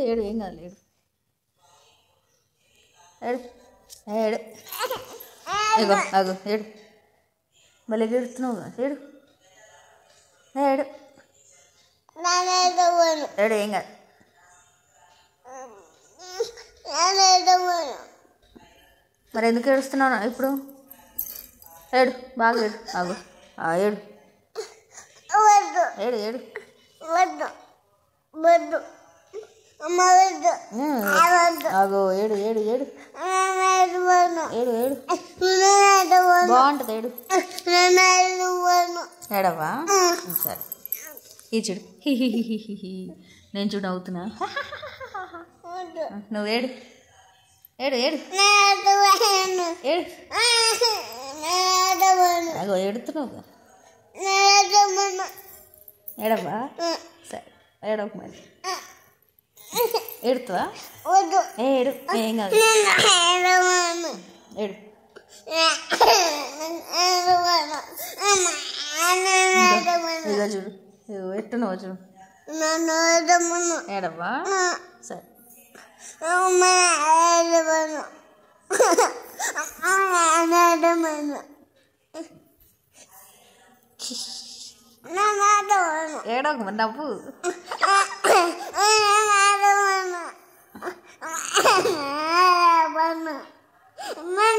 ఏడు ఏం కాదు ఏడు ఏడు ఏడు ఇగో అగు ఏడు మళ్ళీ ఏడుస్తున్నావుగా ఏడు ఏడు ఏడు ఏం కాదు మరి ఎందుకు ఏడుస్తున్నావు ఇప్పుడు ఏడు బాగా ఏడు ఆగు ఏడు ఏడు ఏడు ఆగో ఏడు ఏడు ఏడు ఏడు ఏడు బాగుంటుంది ఏడు ఏడవా సరే ఈ చూడు నేను చూడు అవుతున్నా నువ్వు ఏడు ఏడు ఏడు ఏడు అగో ఏడుతున్నావు ఏడవా సరే ఏడవకు మరి ఏడుతావా ఏడు ఏం కాదు ఏడు ఇక చూడు ఎట్టున్నావు చూడు ఏడవా సరే ఏడవకు మరి నవ్వు Ma